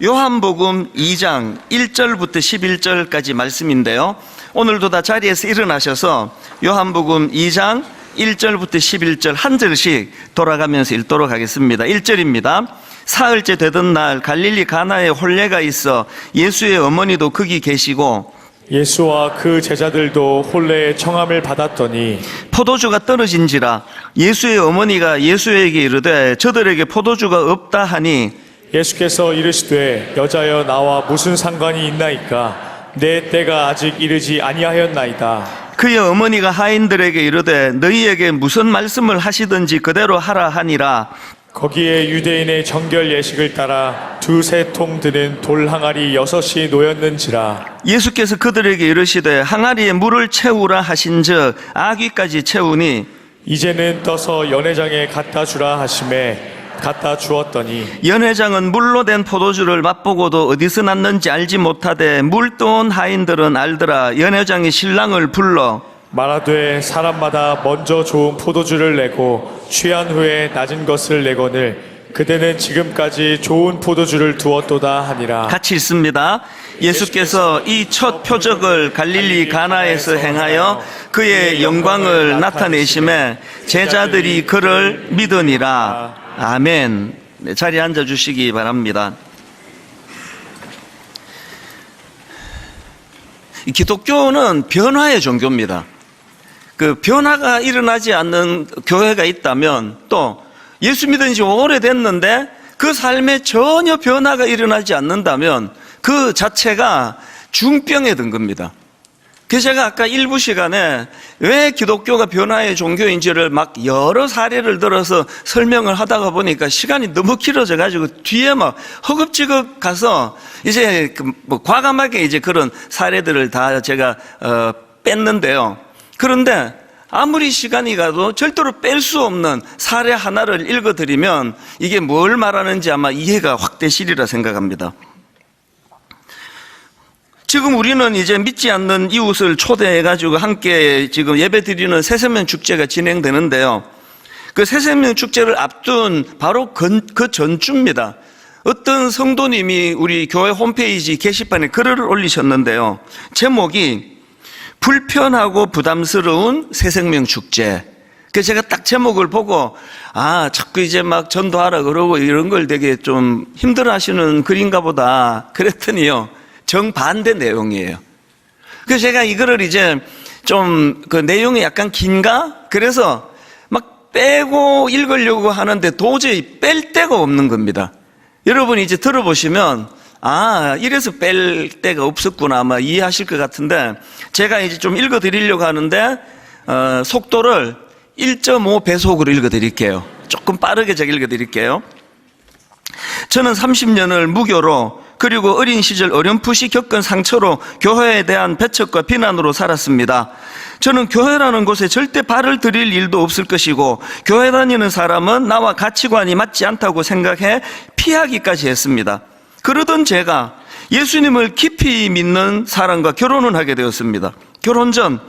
요한복음 2장 1절부터 11절까지 말씀인데요. 오늘도 다 자리에서 일어나셔서 요한복음 2장 1절부터 11절 한 절씩 돌아가면서 읽도록 하겠습니다. 1절입니다. 사흘째 되던 날 갈릴리 가나에 혼례가 있어 예수의 어머니도 거기 계시고 예수와 그 제자들도 혼례의 청함을 받았더니 포도주가 떨어진지라 예수의 어머니가 예수에게 이르되 저들에게 포도주가 없다 하니 예수께서 이르시되 여자여 나와 무슨 상관이 있나이까 내 때가 아직 이르지 아니하였나이다. 그의 어머니가 하인들에게 이르되 너희에게 무슨 말씀을 하시든지 그대로 하라 하니라. 거기에 유대인의 정결 예식을 따라 두세 통 드는 돌 항아리 6이 놓였는지라. 예수께서 그들에게 이르시되 항아리에 물을 채우라 하신즉 아귀까지 채우니 이제는 떠서 연회장에 갖다 주라 하심에 갖다 주었더니 연회장은 물로 된 포도주를 맛보고도 어디서 났는지 알지 못하되 물 떠온 하인들은 알더라. 연회장이 신랑을 불러 말하되 사람마다 먼저 좋은 포도주를 내고 취한 후에 낮은 것을 내거늘 그대는 지금까지 좋은 포도주를 두었도다 하니라. 같이 읽습니다. 예수께서 이 첫 표적을 갈릴리 가나에서 행하여 그의 영광을 나타내심에 제자들이 그를 믿으니라. 아멘. 네, 자리에 앉아주시기 바랍니다. 기독교는 변화의 종교입니다. 그 변화가 일어나지 않는 교회가 있다면, 또 예수 믿은 지 오래됐는데 그 삶에 전혀 변화가 일어나지 않는다면 그 자체가 중병에 든 겁니다. 그래서 제가 아까 일부 시간에 왜 기독교가 변화의 종교인지를 막 여러 사례를 들어서 설명을 하다가 보니까 시간이 너무 길어져 가지고 뒤에 막 허겁지겁 가서 이제 과감하게 이제 그런 사례들을 다 제가 뺐는데요. 그런데 아무리 시간이 가도 절대로 뺄 수 없는 사례 하나를 읽어드리면 이게 뭘 말하는지 아마 이해가 확 되시리라 생각합니다. 지금 우리는 이제 믿지 않는 이웃을 초대해가지고 함께 지금 예배 드리는 새생명 축제가 진행되는데요. 그 새생명 축제를 앞둔 바로 그 전주입니다. 어떤 성도님이 우리 교회 홈페이지 게시판에 글을 올리셨는데요. 제목이 불편하고 부담스러운 새생명 축제. 그래서 제가 딱 제목을 보고 자꾸 이제 막 전도하라 그러고 이런 걸 되게 좀 힘들어 하시는 글인가 보다 그랬더니요. 정반대 내용이에요. 그래서 제가 이거를 이제 좀 그 내용이 약간 긴가? 그래서 막 빼고 읽으려고 하는데 도저히 뺄 데가 없는 겁니다. 여러분이 이제 들어보시면 이래서 뺄 데가 없었구나 아마 이해하실 것 같은데 제가 이제 좀 읽어 드리려고 하는데 속도를 1.5 배속으로 읽어 드릴게요. 조금 빠르게 제가 읽어 드릴게요. 저는 30년을 무교로 그리고 어린 시절 어렴풋이 겪은 상처로 교회에 대한 배척과 비난으로 살았습니다. 저는 교회라는 곳에 절대 발을 들일 일도 없을 것이고 교회 다니는 사람은 나와 가치관이 맞지 않다고 생각해 피하기까지 했습니다. 그러던 제가 예수님을 깊이 믿는 사람과 결혼을 하게 되었습니다. 결혼 전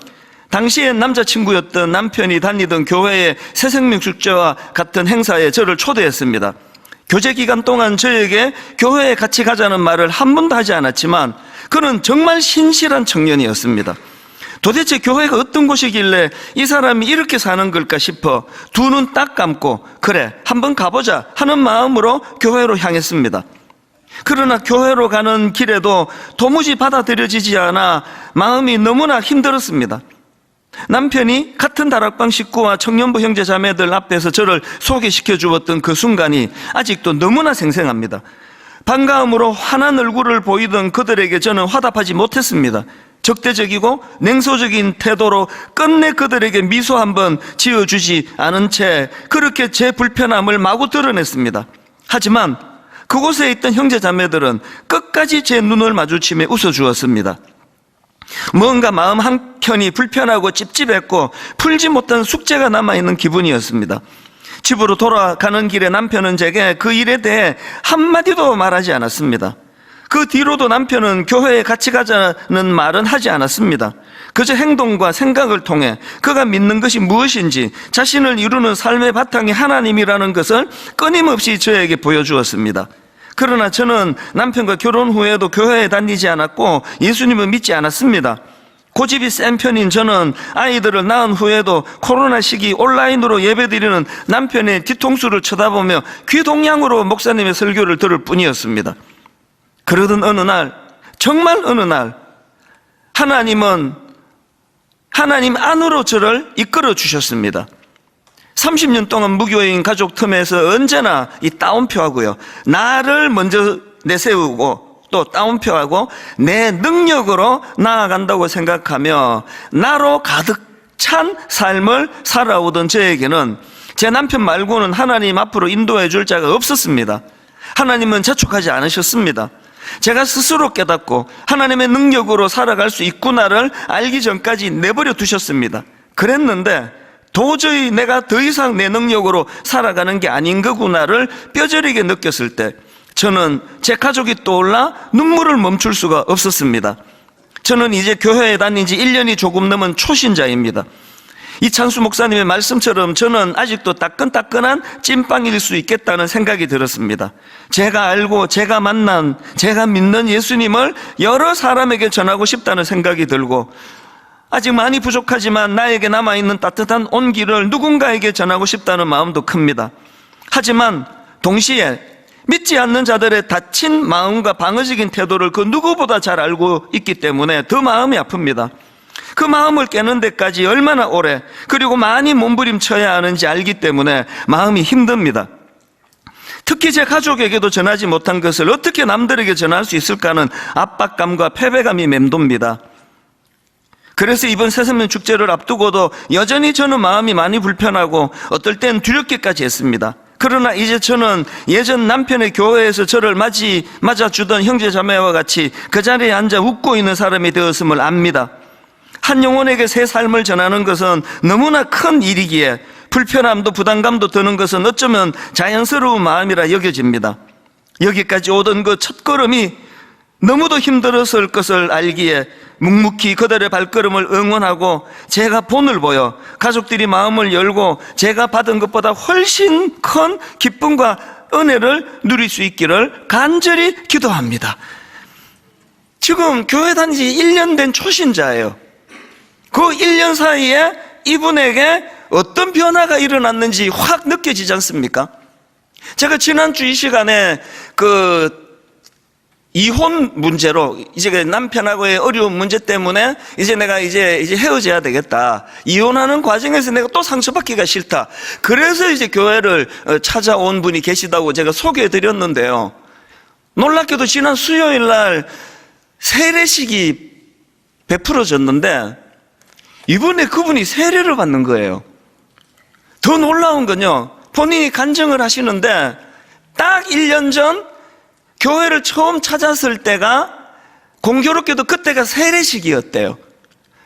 당시엔 남자친구였던 남편이 다니던 교회의 새생명 축제와 같은 행사에 저를 초대했습니다. 교제 기간 동안 저에게 교회에 같이 가자는 말을 한 번도 하지 않았지만 그는 정말 신실한 청년이었습니다. 도대체 교회가 어떤 곳이길래 이 사람이 이렇게 사는 걸까 싶어 두 눈 딱 감고 그래 한번 가보자 하는 마음으로 교회로 향했습니다. 그러나 교회로 가는 길에도 도무지 받아들여지지 않아 마음이 너무나 힘들었습니다. 남편이 같은 다락방 식구와 청년부 형제 자매들 앞에서 저를 소개시켜 주었던 그 순간이 아직도 너무나 생생합니다. 반가움으로 환한 얼굴을 보이던 그들에게 저는 화답하지 못했습니다. 적대적이고 냉소적인 태도로 끝내 그들에게 미소 한번 지어주지 않은 채 그렇게 제 불편함을 마구 드러냈습니다. 하지만 그곳에 있던 형제 자매들은 끝까지 제 눈을 마주치며 웃어주었습니다. 뭔가 마음 한켠이 불편하고 찝찝했고 풀지 못한 숙제가 남아있는 기분이었습니다. 집으로 돌아가는 길에 남편은 제게 그 일에 대해 한마디도 말하지 않았습니다. 그 뒤로도 남편은 교회에 같이 가자는 말은 하지 않았습니다. 그저 행동과 생각을 통해 그가 믿는 것이 무엇인지 자신을 이루는 삶의 바탕이 하나님이라는 것을 끊임없이 저에게 보여주었습니다. 그러나 저는 남편과 결혼 후에도 교회에 다니지 않았고 예수님을 믿지 않았습니다. 고집이 센 편인 저는 아이들을 낳은 후에도 코로나 시기 온라인으로 예배드리는 남편의 뒤통수를 쳐다보며 귀동냥으로 목사님의 설교를 들을 뿐이었습니다. 그러던 어느 날, 정말 어느 날 하나님은 하나님 안으로 저를 이끌어 주셨습니다. 30년 동안 무교인 가족 틈에서 언제나 이 따옴표하고요, 나를 먼저 내세우고 또 따옴표하고 내 능력으로 나아간다고 생각하며 나로 가득 찬 삶을 살아오던 저에게는 제 남편 말고는 하나님 앞으로 인도해 줄 자가 없었습니다. 하나님은 재촉하지 않으셨습니다. 제가 스스로 깨닫고 하나님의 능력으로 살아갈 수 있구나를 알기 전까지 내버려 두셨습니다. 그랬는데 도저히 내가 더 이상 내 능력으로 살아가는 게 아닌 거구나를 뼈저리게 느꼈을 때 저는 제 가족이 떠올라 눈물을 멈출 수가 없었습니다. 저는 이제 교회에 다닌 지 1년이 조금 넘은 초신자입니다. 이찬수 목사님의 말씀처럼 저는 아직도 따끈따끈한 찐빵일 수 있겠다는 생각이 들었습니다. 제가 알고 제가 만난 제가 믿는 예수님을 여러 사람에게 전하고 싶다는 생각이 들고 아직 많이 부족하지만 나에게 남아있는 따뜻한 온기를 누군가에게 전하고 싶다는 마음도 큽니다. 하지만 동시에 믿지 않는 자들의 다친 마음과 방어적인 태도를 그 누구보다 잘 알고 있기 때문에 더 마음이 아픕니다. 그 마음을 깨는 데까지 얼마나 오래 그리고 많이 몸부림쳐야 하는지 알기 때문에 마음이 힘듭니다. 특히 제 가족에게도 전하지 못한 것을 어떻게 남들에게 전할 수 있을까는 압박감과 패배감이 맴돕니다. 그래서 이번 새생명 축제를 앞두고도 여전히 저는 마음이 많이 불편하고 어떨 땐 두렵기까지 했습니다. 그러나 이제 저는 예전 남편의 교회에서 저를 맞아주던 형제자매와 같이 그 자리에 앉아 웃고 있는 사람이 되었음을 압니다. 한 영혼에게 새 삶을 전하는 것은 너무나 큰 일이기에 불편함도 부담감도 드는 것은 어쩌면 자연스러운 마음이라 여겨집니다. 여기까지 오던 그 첫걸음이 너무도 힘들었을 것을 알기에 묵묵히 그들의 발걸음을 응원하고 제가 본을 보여 가족들이 마음을 열고 제가 받은 것보다 훨씬 큰 기쁨과 은혜를 누릴 수 있기를 간절히 기도합니다. 지금 교회 다닌 지 1년 된 초신자예요. 그 1년 사이에 이분에게 어떤 변화가 일어났는지 확 느껴지지 않습니까? 제가 지난주 이 시간에 이혼 문제로 이제 남편하고의 어려운 문제 때문에 이제 내가 이제 헤어져야 되겠다. 이혼하는 과정에서 내가 또 상처받기가 싫다. 그래서 이제 교회를 찾아온 분이 계시다고 제가 소개해 드렸는데요. 놀랍게도 지난 수요일 날 세례식이 베풀어졌는데 이번에 그분이 세례를 받는 거예요. 더 놀라운 건요, 본인이 간증을 하시는데 딱 1년 전 교회를 처음 찾았을 때가 공교롭게도 그때가 세례식이었대요.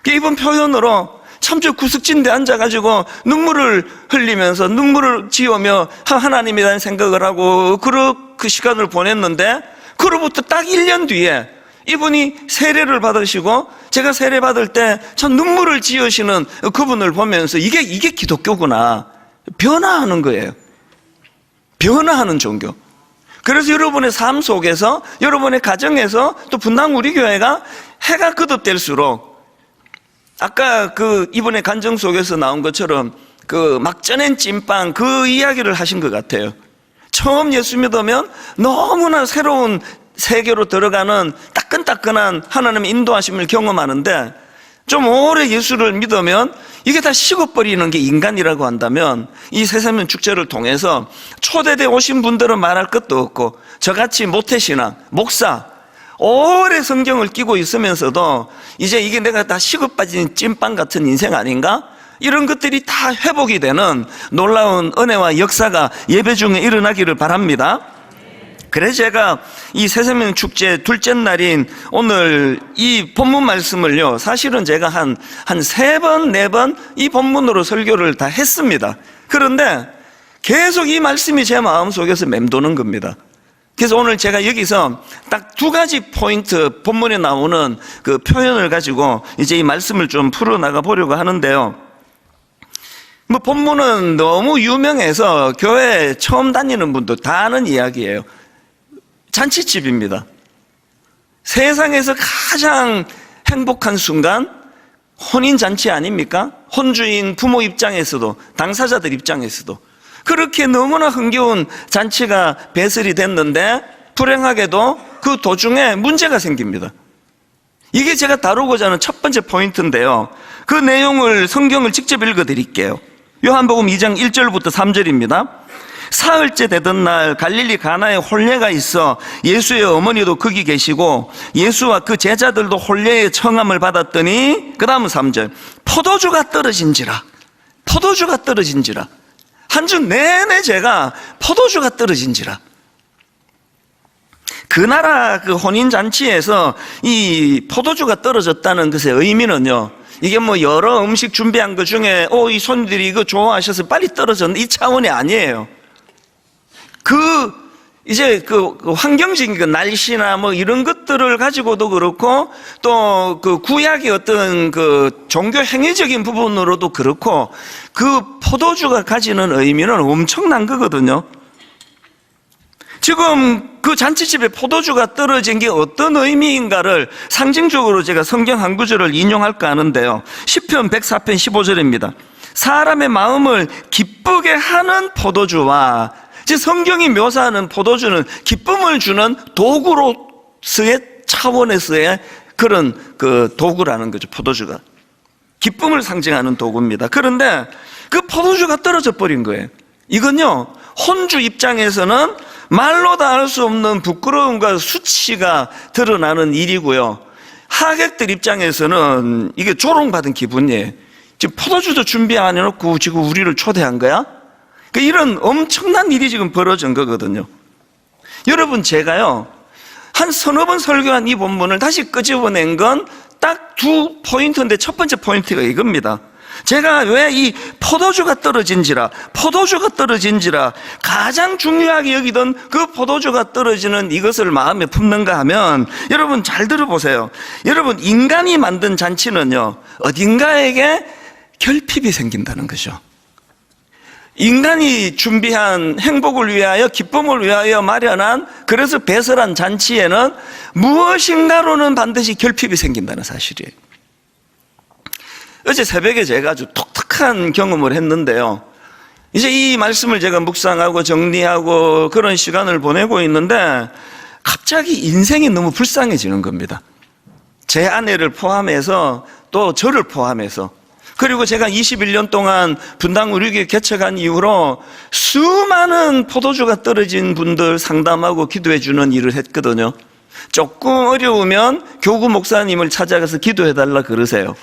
이번 표현으로 참 저 구석진데 앉아가지고 눈물을 흘리면서 눈물을 지으며 하나님에 대한 생각을 하고 그 시간을 보냈는데 그로부터 딱 1년 뒤에 이분이 세례를 받으시고 제가 세례 받을 때 참 눈물을 지으시는 그분을 보면서 이게 기독교구나. 변화하는 거예요. 변화하는 종교. 그래서 여러분의 삶 속에서 여러분의 가정에서 또 분당 우리 교회가 해가 거듭될수록 아까 이분의 간증 속에서 나온 것처럼 막 쪄낸 찐빵 그 이야기를 하신 것 같아요. 처음 예수 믿으면 너무나 새로운 세계로 들어가는 따끈따끈한 하나님의 인도하심을 경험하는데 좀 오래 예수를 믿으면 이게 다 식어버리는 게 인간이라고 한다면 이 새생명 축제를 통해서 초대돼 오신 분들은 말할 것도 없고 저같이 모태신앙, 목사 오래 성경을 끼고 있으면서도 이제 이게 내가 다 식어빠진 찐빵 같은 인생 아닌가? 이런 것들이 다 회복이 되는 놀라운 은혜와 역사가 예배 중에 일어나기를 바랍니다. 그래서 제가 이 새생명 축제 둘째 날인 오늘 이 본문 말씀을요, 사실은 제가 한 3번, 4번 이 본문으로 설교를 다 했습니다. 그런데 계속 이 말씀이 제 마음속에서 맴도는 겁니다. 그래서 오늘 제가 여기서 딱 2가지 포인트, 본문에 나오는 그 표현을 가지고 이제 이 말씀을 좀 풀어나가 보려고 하는데요. 본문은 너무 유명해서 교회 처음 다니는 분도 다 아는 이야기예요. 잔치집입니다. 세상에서 가장 행복한 순간 혼인잔치 아닙니까? 혼주인 부모 입장에서도 당사자들 입장에서도 그렇게 너무나 흥겨운 잔치가 배설이 됐는데 불행하게도 그 도중에 문제가 생깁니다. 이게 제가 다루고자 하는 첫 번째 포인트인데요. 그 내용을 성경을 직접 읽어드릴게요. 요한복음 2장 1절부터 3절입니다. 사흘째 되던 날 갈릴리 가나에 혼례가 있어 예수의 어머니도 거기 계시고 예수와 그 제자들도 혼례의 청함을 받았더니 그 다음은 3절 포도주가 떨어진지라 한 주 내내 제가 포도주가 떨어진지라. 그 나라 그 혼인잔치에서 이 포도주가 떨어졌다는 것의 의미는요, 이게 뭐 여러 음식 준비한 것 중에 이 손님들이 이거 좋아하셔서 빨리 떨어졌는데 이 차원이 아니에요. 이제 그 환경적인 그 날씨나 뭐 이런 것들을 가지고도 그렇고 또 그 구약의 어떤 그 종교 행위적인 부분으로도 그렇고 그 포도주가 가지는 의미는 엄청난 거거든요. 지금 그 잔치집에 포도주가 떨어진 게 어떤 의미인가를 상징적으로 제가 성경 한 구절을 인용할까 하는데요. 시편 104편 15절입니다. 사람의 마음을 기쁘게 하는 포도주와, 즉 성경이 묘사하는 포도주는 기쁨을 주는 도구로서의 차원에서의 그런 그 도구라는 거죠. 포도주가 기쁨을 상징하는 도구입니다. 그런데 그 포도주가 떨어져 버린 거예요. 이건요, 혼주 입장에서는 말로 다 할 수 없는 부끄러움과 수치가 드러나는 일이고요, 하객들 입장에서는 이게 조롱받은 기분이에요. 지금 포도주도 준비 안 해놓고 지금 우리를 초대한 거야? 이런 엄청난 일이 지금 벌어진 거거든요. 여러분, 제가요 한 서너 번 설교한 이 본문을 다시 끄집어낸 건 딱 두 포인트인데, 첫 번째 포인트가 이겁니다. 제가 왜 이 포도주가 떨어진지라 가장 중요하게 여기던 그 포도주가 떨어지는 이것을 마음에 품는가 하면, 여러분 잘 들어보세요. 여러분, 인간이 만든 잔치는요, 어딘가에게 결핍이 생긴다는 거죠. 인간이 준비한 행복을 위하여, 기쁨을 위하여 마련한, 그래서 배설한 잔치에는 무엇인가로는 반드시 결핍이 생긴다는 사실이에요. 어제 새벽에 제가 아주 독특한 경험을 했는데요, 이제 이 말씀을 제가 묵상하고 정리하고 그런 시간을 보내고 있는데 갑자기 인생이 너무 불쌍해지는 겁니다. 제 아내를 포함해서 또 저를 포함해서, 그리고 제가 21년 동안 분당 우리교회 개척한 이후로 수많은 포도주가 떨어진 분들 상담하고 기도해 주는 일을 했거든요. 조금 어려우면 교구 목사님을 찾아가서 기도해 달라 그러세요.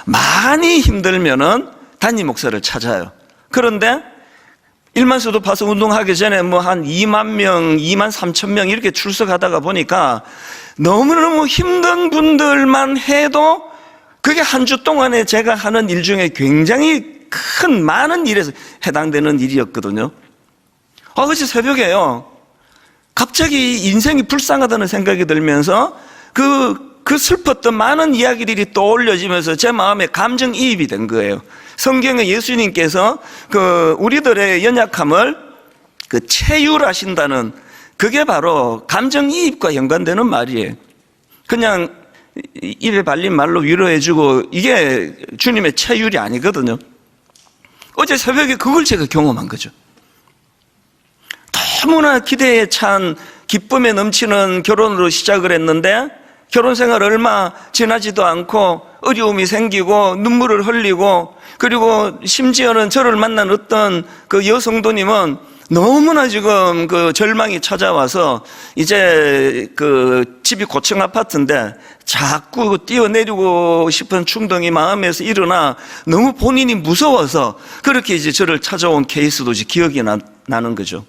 많이 힘들면은 담임 목사를 찾아요. 그런데 일만수도 파서 운동하기 전에 뭐 한 2만 명, 2만 3천 명 이렇게 출석하다가 보니까 너무너무 힘든 분들만 해도 그게 한 주 동안에 제가 하는 일 중에 굉장히 큰 많은 일에서 해당되는 일이었거든요. 어제 새벽에요, 갑자기 인생이 불쌍하다는 생각이 들면서 그 슬펐던 많은 이야기들이 떠올려지면서 제 마음에 감정이입이 된 거예요. 성경에 예수님께서 그 우리들의 연약함을 그 체휼하신다는, 그게 바로 감정이입과 연관되는 말이에요. 그냥 입에 발린 말로 위로해주고 이게 주님의 체휼이 아니거든요. 어제 새벽에 그걸 제가 경험한 거죠. 너무나 기대에 찬 기쁨에 넘치는 결혼으로 시작을 했는데 결혼 생활 얼마 지나지도 않고 어려움이 생기고 눈물을 흘리고, 그리고 심지어는 저를 만난 어떤 그 여성도님은 너무나 지금 그 절망이 찾아와서 이제 그 집이 고층 아파트인데 자꾸 뛰어내리고 싶은 충동이 마음에서 일어나 너무 본인이 무서워서 그렇게 이제 저를 찾아온 케이스도 이제 기억이 나는 거죠.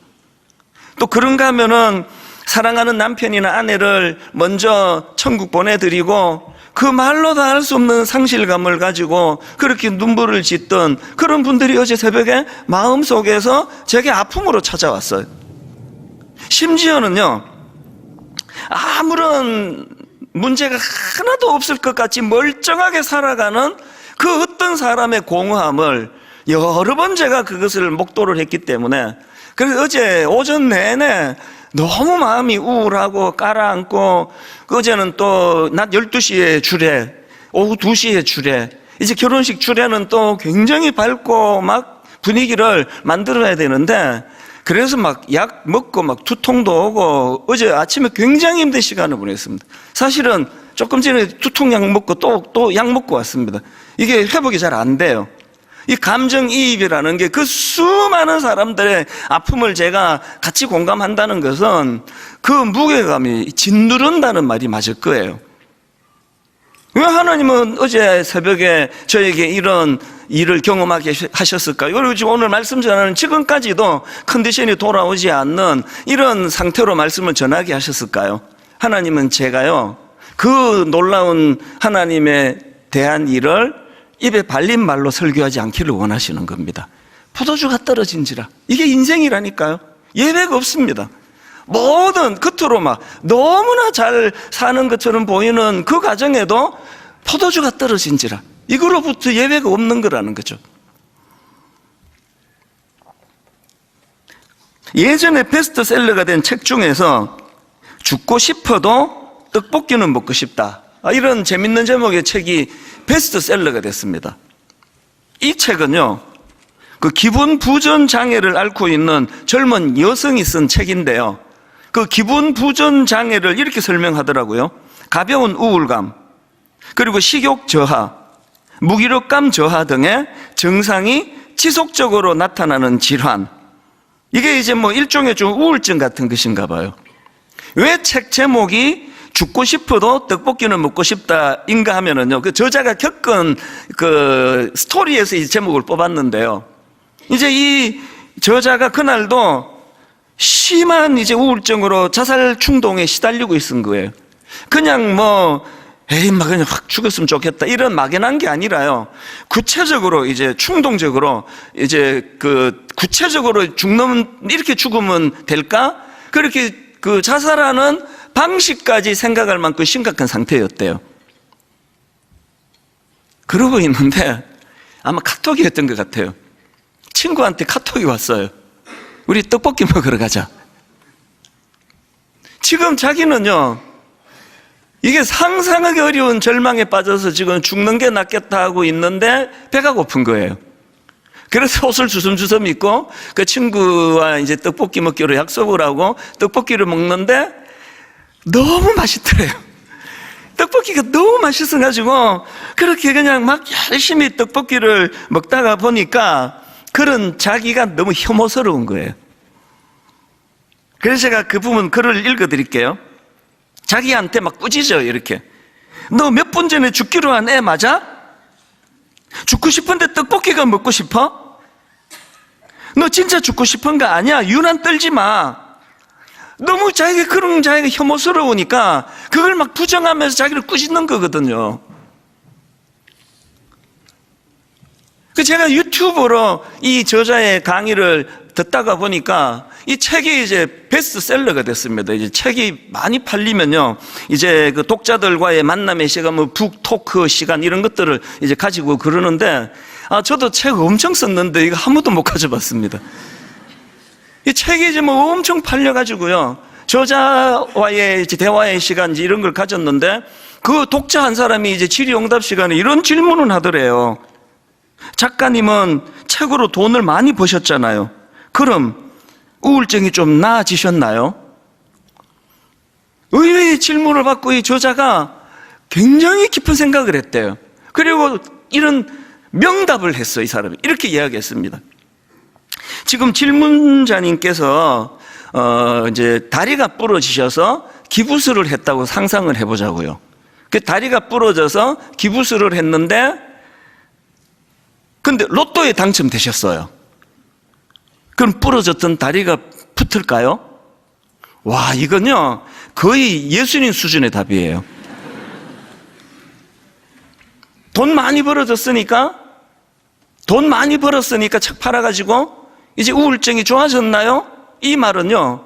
또 그런가 하면은 사랑하는 남편이나 아내를 먼저 천국 보내드리고 그 말로 다 할 수 없는 상실감을 가지고 그렇게 눈물을 짓던 그런 분들이 어제 새벽에 마음속에서 제게 아픔으로 찾아왔어요. 심지어는요, 아무런 문제가 하나도 없을 것 같이 멀쩡하게 살아가는 그 어떤 사람의 공허함을 여러 번 제가 그것을 목도를 했기 때문에 그래서 어제 오전 내내 너무 마음이 우울하고 깔아앉고, 어제는 또 낮 12시에 주례, 오후 2시에 주례, 이제 결혼식 주례는 또 굉장히 밝고 막 분위기를 만들어야 되는데, 그래서 막 약 먹고 막 두통도 오고, 어제 아침에 굉장히 힘든 시간을 보냈습니다. 사실은 조금 전에 두통약 먹고 또 약 먹고 왔습니다. 이게 회복이 잘 안 돼요. 이 감정이입이라는 게 그 수많은 사람들의 아픔을 제가 같이 공감한다는 것은 그 무게감이 짓누른다는 말이 맞을 거예요. 왜 하나님은 어제 새벽에 저에게 이런 일을 경험하게 하셨을까요? 그리고 지금 오늘 말씀 전하는 지금까지도 컨디션이 돌아오지 않는 이런 상태로 말씀을 전하게 하셨을까요? 하나님은 제가요, 그 놀라운 하나님에 대한 일을 입에 발린 말로 설교하지 않기를 원하시는 겁니다. 포도주가 떨어진지라. 이게 인생이라니까요. 예외가 없습니다. 모든 겉으로 막 너무나 잘 사는 것처럼 보이는 그 과정에도 포도주가 떨어진지라. 이거로부터 예외가 없는 거라는 거죠. 예전에 베스트셀러가 된 책 중에서 죽고 싶어도 떡볶이는 먹고 싶다, 이런 재밌는 제목의 책이 베스트셀러가 됐습니다. 이 책은요, 그 기분 부전 장애를 앓고 있는 젊은 여성이 쓴 책인데요, 그 기분 부전 장애를 이렇게 설명하더라고요. 가벼운 우울감, 그리고 식욕 저하, 무기력감 저하 등의 증상이 지속적으로 나타나는 질환. 이게 이제 뭐 일종의 좀 우울증 같은 것인가 봐요. 왜 책 제목이 죽고 싶어도 떡볶이는 먹고 싶다인가 하면은요, 그 저자가 겪은 그 스토리에서 이 제목을 뽑았는데요, 이제 이 저자가 그날도 심한 이제 우울증으로 자살 충동에 시달리고 있은 거예요. 그냥 뭐 에이 막 그냥 확 죽었으면 좋겠다 이런 막연한 게 아니라요, 구체적으로 이제 충동적으로 이제 그 구체적으로 죽는, 이렇게 죽으면 될까? 그렇게 그 자살하는 방식까지 생각할 만큼 심각한 상태였대요. 그러고 있는데 아마 카톡이었던 것 같아요. 친구한테 카톡이 왔어요. 우리 떡볶이 먹으러 가자. 지금 자기는요, 이게 상상하기 어려운 절망에 빠져서 지금 죽는 게 낫겠다 하고 있는데 배가 고픈 거예요. 그래서 옷을 주섬주섬 입고 그 친구와 이제 떡볶이 먹기로 약속을 하고 떡볶이를 먹는데 너무 맛있더래요. 떡볶이가 너무 맛있어가지고 그렇게 그냥 막 열심히 떡볶이를 먹다가 보니까 그런 자기가 너무 혐오스러운 거예요. 그래서 제가 그 부분 글을 읽어드릴게요. 자기한테 막 꾸짖어요. 이렇게, 너 몇 분 전에 죽기로 한 애 맞아? 죽고 싶은데 떡볶이가 먹고 싶어? 너 진짜 죽고 싶은 거 아니야? 유난 떨지 마. 너무 자기가 그런 자기가 혐오스러우니까 그걸 막 부정하면서 자기를 꾸짖는 거거든요. 제가 유튜브로 이 저자의 강의를 듣다가 보니까 이 책이 이제 베스트셀러가 됐습니다. 이제 책이 많이 팔리면요, 이제 그 독자들과의 만남의 시간, 뭐 북토크 시간 이런 것들을 이제 가지고 그러는데, 저도 책 엄청 썼는데 이거 한 번도 못 가져봤습니다. 이 책이 이제 뭐 엄청 팔려가지고요, 저자와의 이제 대화의 시간 이제 이런 걸 가졌는데, 그 독자 한 사람이 이제 질의응답 시간에 이런 질문을 하더래요. 작가님은 책으로 돈을 많이 버셨잖아요. 그럼 우울증이 좀 나아지셨나요? 의외의 질문을 받고 이 저자가 굉장히 깊은 생각을 했대요. 그리고 이런 명답을 했어요. 이 사람이 이렇게 이야기했습니다. 지금 질문자님께서 이제 다리가 부러지셔서 기부술을 했다고 상상을 해보자고요. 그 다리가 부러져서 기부술을 했는데, 근데 로또에 당첨되셨어요. 그럼 부러졌던 다리가 붙을까요? 와, 이건요 거의 예수님 수준의 답이에요. 돈 많이 벌었으니까 책 팔아가지고 이제 우울증이 좋아졌나요? 이 말은요,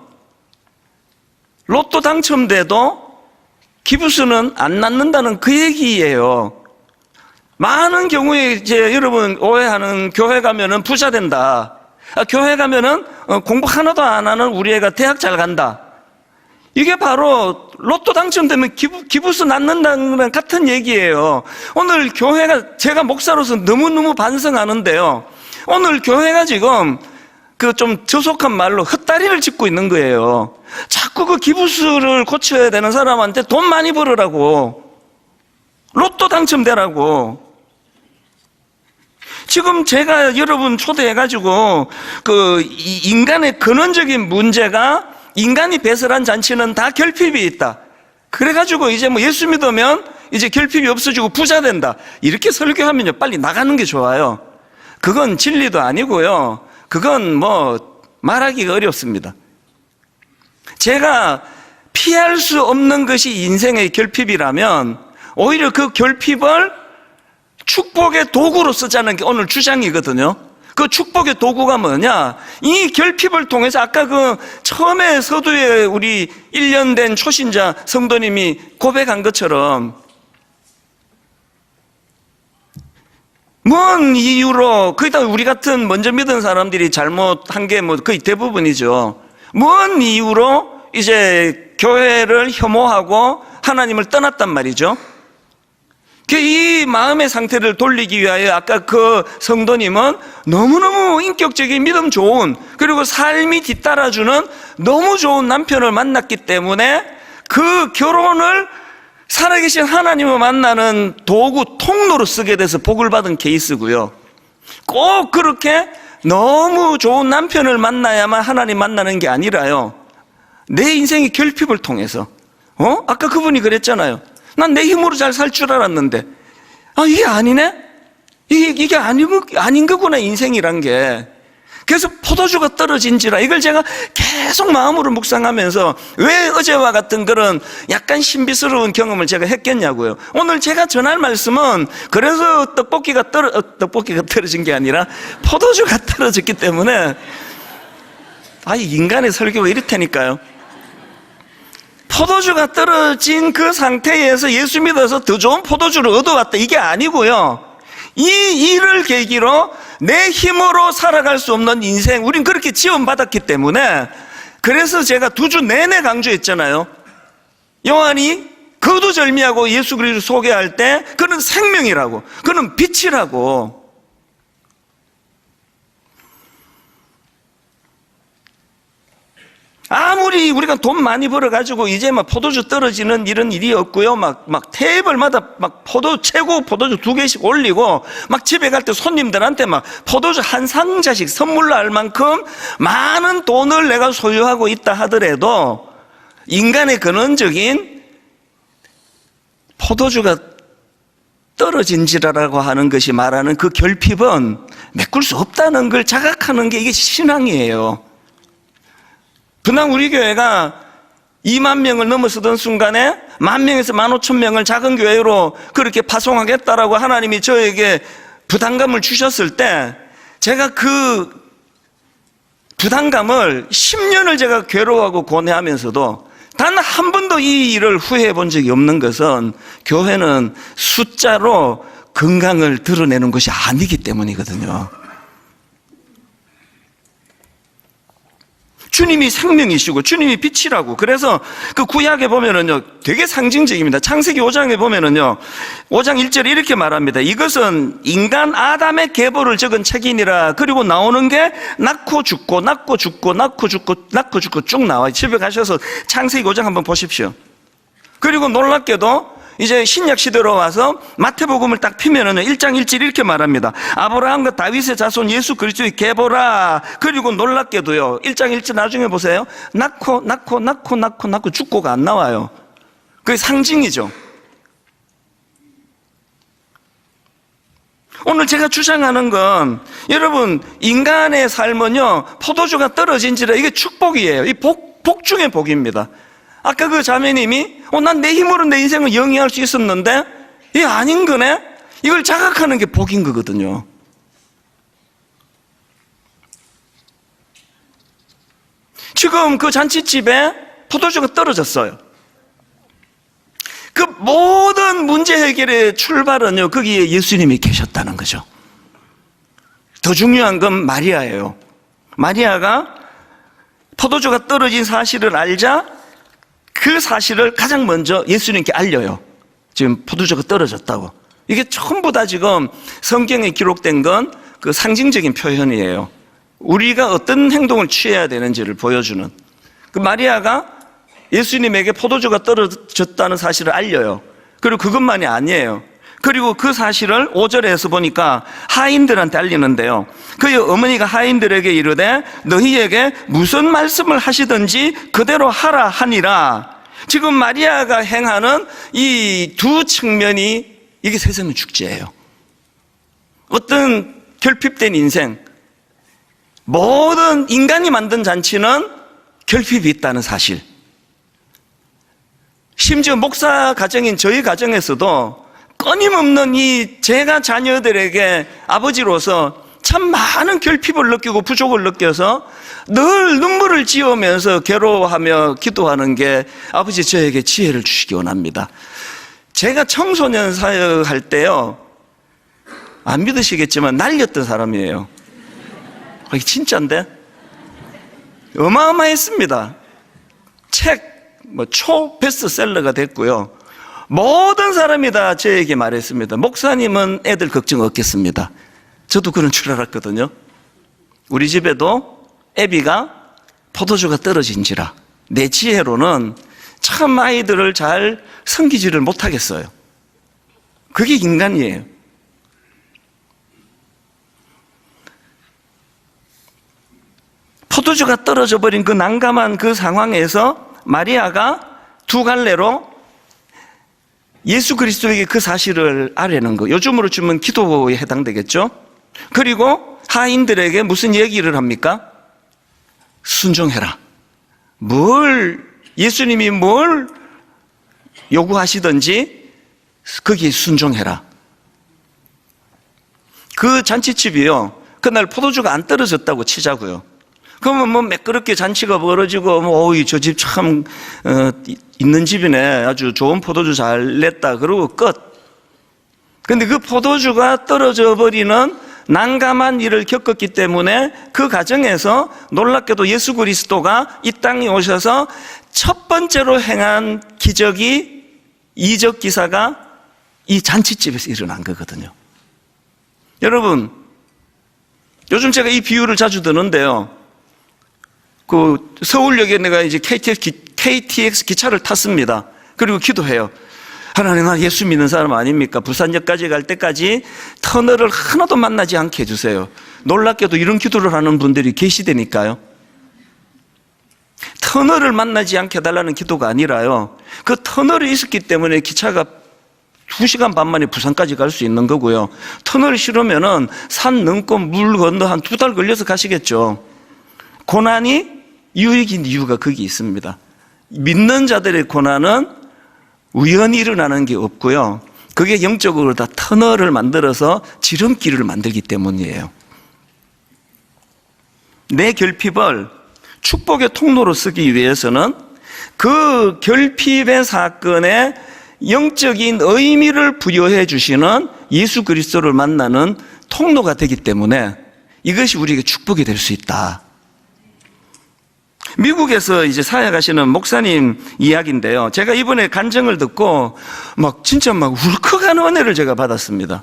로또 당첨돼도 기부수는 안 낫는다는 그 얘기예요. 많은 경우에 이제 여러분 오해하는, 교회 가면은 부자 된다, 교회 가면은 공부 하나도 안 하는 우리 애가 대학 잘 간다. 이게 바로 로또 당첨되면 기부수 낳는다는 거랑 같은 얘기예요. 오늘 교회가, 제가 목사로서 너무너무 반성하는데요. 오늘 교회가 지금 그 좀 저속한 말로 헛다리를 짚고 있는 거예요. 자꾸 그 기부수를 고쳐야 되는 사람한테 돈 많이 벌으라고, 로또 당첨되라고. 지금 제가 여러분 초대해가지고 그 인간의 근원적인 문제가, 인간이 배설한 잔치는 다 결핍이 있다. 그래가지고 이제 뭐 예수 믿으면 이제 결핍이 없어지고 부자 된다. 이렇게 설교하면요, 빨리 나가는 게 좋아요. 그건 진리도 아니고요. 그건 뭐 말하기가 어렵습니다. 제가 피할 수 없는 것이 인생의 결핍이라면 오히려 그 결핍을 축복의 도구로 쓰자는 게 오늘 주장이거든요. 그 축복의 도구가 뭐냐? 이 결핍을 통해서 아까 그 처음에 서두에 우리 1년 된 초신자 성도님이 고백한 것처럼 뭔 이유로, 거기다 우리 같은 먼저 믿은 사람들이 잘못한 게 뭐 거의 대부분이죠. 뭔 이유로 이제 교회를 혐오하고 하나님을 떠났단 말이죠. 이 마음의 상태를 돌리기 위하여 아까 그 성도님은 너무너무 인격적인 믿음 좋은, 그리고 삶이 뒤따라주는 너무 좋은 남편을 만났기 때문에 그 결혼을 살아계신 하나님을 만나는 도구, 통로로 쓰게 돼서 복을 받은 케이스고요. 꼭 그렇게 너무 좋은 남편을 만나야만 하나님 만나는 게 아니라요, 내 인생의 결핍을 통해서, 아까 그분이 그랬잖아요. 난 내 힘으로 잘 살 줄 알았는데, 이게 아니네? 이게 아닌 거구나, 인생이란 게. 그래서 포도주가 떨어진지라, 이걸 제가 계속 마음으로 묵상하면서 왜 어제와 같은 그런 약간 신비스러운 경험을 제가 했겠냐고요. 오늘 제가 전할 말씀은 그래서 떡볶이가 떨어진 게 아니라 포도주가 떨어졌기 때문에, 인간의 설교가 이렇다니까요. 포도주가 떨어진 그 상태에서 예수 믿어서 더 좋은 포도주를 얻어왔다, 이게 아니고요. 이 일을 계기로 내 힘으로 살아갈 수 없는 인생, 우린 그렇게 지원받았기 때문에, 그래서 제가 2주 내내 강조했잖아요. 요한이 거두절미하고 예수 그리스도를 소개할 때 그는 생명이라고, 그는 빛이라고. 아무리 우리가 돈 많이 벌어가지고 이제 막 포도주 떨어지는 이런 일이 없고요. 막 테이블마다 막 최고 포도주 2개씩 올리고, 막 집에 갈 때 손님들한테 막 포도주 한 상자씩 선물로 할 만큼 많은 돈을 내가 소유하고 있다 하더라도, 인간의 근원적인 포도주가 떨어진지라고 하는 것이 말하는 그 결핍은 메꿀 수 없다는 걸 자각하는 게 이게 신앙이에요. 그날 우리 교회가 2만 명을 넘어서던 순간에 10,000명에서 15,000명을 작은 교회로 그렇게 파송하겠다라고 하나님이 저에게 부담감을 주셨을 때, 제가 그 부담감을 10년을 제가 괴로워하고 고뇌하면서도 단 한 번도 이 일을 후회해 본 적이 없는 것은, 교회는 숫자로 건강을 드러내는 것이 아니기 때문이거든요. 주님이 생명이시고 주님이 빛이라고. 그래서 그 구약에 보면은요, 되게 상징적입니다. 창세기 5장에 보면은요, 5장 1절에 이렇게 말합니다. 이것은 인간 아담의 계보를 적은 책이니라. 그리고 나오는 게 낳고 죽고 낳고 죽고 낳고 죽고 낳고 죽고 쭉 나와요. 집에 가셔서 창세기 5장 한번 보십시오. 그리고 놀랍게도 이제 신약 시대로 와서 마태복음을 딱 피면은요, 1장 1절 이렇게 말합니다. 아브라함과 다윗의 자손 예수 그리스도의 계보라. 그리고 놀랍게도요, 1장 1절 나중에 보세요. 낳고 죽고가 안 나와요. 그게 상징이죠. 오늘 제가 주장하는 건, 여러분, 인간의 삶은요, 포도주가 떨어진지라 이게 축복이에요. 이 복 중의 복입니다. 아까 그 자매님이 난 내 힘으로 내 인생을 영위할 수 있었는데 이게 아닌 거네? 이걸 자각하는 게 복인 거거든요. 지금 그 잔치집에 포도주가 떨어졌어요. 그 모든 문제 해결의 출발은요, 거기에 예수님이 계셨다는 거죠. 더 중요한 건 마리아예요. 마리아가 포도주가 떨어진 사실을 알자 그 사실을 가장 먼저 예수님께 알려요. 지금 포도주가 떨어졌다고. 이게 전부 다 지금 성경에 기록된 건 그 상징적인 표현이에요. 우리가 어떤 행동을 취해야 되는지를 보여주는. 그 마리아가 예수님에게 포도주가 떨어졌다는 사실을 알려요. 그리고 그것만이 아니에요. 그리고 그 사실을 5절에서 보니까 하인들한테 알리는데요. 그의 어머니가 하인들에게 이르되 너희에게 무슨 말씀을 하시든지 그대로 하라 하니라. 지금 마리아가 행하는 이 두 측면이 이게 세세미 축제예요. 어떤 결핍된 인생, 모든 인간이 만든 잔치는 결핍이 있다는 사실. 심지어 목사 가정인 저희 가정에서도 끊임없는 이 제가 자녀들에게 아버지로서 참 많은 결핍을 느끼고 부족을 느껴서 늘 눈물을 지으면서 괴로워하며 기도하는 게 아버지 저에게 지혜를 주시기 원합니다. 제가 청소년 사역할 때요, 안 믿으시겠지만 날렸던 사람이에요. 이게 진짜인데? 어마어마했습니다. 책, 초 베스트셀러가 됐고요. 모든 사람이 다 저에게 말했습니다. 목사님은 애들 걱정 없겠습니다. 저도 그런 줄 알았거든요. 우리 집에도 애비가 포도주가 떨어진지라 내 지혜로는 참 아이들을 잘 섬기지를 못하겠어요. 그게 인간이에요. 포도주가 떨어져 버린 그 난감한 그 상황에서 마리아가 두 갈래로 예수 그리스도에게 그 사실을 아뢰는 거, 요즘으로 치면 기도에 해당되겠죠. 그리고 하인들에게 무슨 얘기를 합니까? 순종해라. 예수님이 뭘 요구하시든지 거기에 순종해라. 그 잔치집이요, 그날 포도주가 안 떨어졌다고 치자고요. 그러면 매끄럽게 잔치가 벌어지고 저 집 참 있는 집이네, 아주 좋은 포도주 잘 냈다, 그러고 끝. 근데 그 포도주가 떨어져 버리는 난감한 일을 겪었기 때문에 그 과정에서 놀랍게도 예수 그리스도가 이 땅에 오셔서 첫 번째로 행한 기적이, 이적 기사가 이 잔치집에서 일어난 거거든요. 여러분, 요즘 제가 이 비유를 자주 드는데요. 그 서울역에 내가 이제 KTX 기차를 탔습니다. 그리고 기도해요. 하나님, 나 예수 믿는 사람 아닙니까? 부산역까지 갈 때까지 터널을 하나도 만나지 않게 해주세요. 놀랍게도 이런 기도를 하는 분들이 계시다니까요. 터널을 만나지 않게 해달라는 기도가 아니라요, 그 터널이 있었기 때문에 기차가 2시간 반 만에 부산까지 갈 수 있는 거고요. 터널이 싫으면은 산 넘고 물 건너 한 2달 걸려서 가시겠죠. 고난이 유익인 이유가 거기 있습니다. 믿는 자들의 고난은 우연히 일어나는 게 없고요, 그게 영적으로 다 터널을 만들어서 지름길을 만들기 때문이에요. 내 결핍을 축복의 통로로 쓰기 위해서는 그 결핍의 사건에 영적인 의미를 부여해 주시는 예수 그리스도를 만나는 통로가 되기 때문에 이것이 우리에게 축복이 될 수 있다. 미국에서 이제 사역하시는 목사님 이야기인데요. 제가 이번에 간증을 듣고 진짜 울컥하는 은혜를 제가 받았습니다.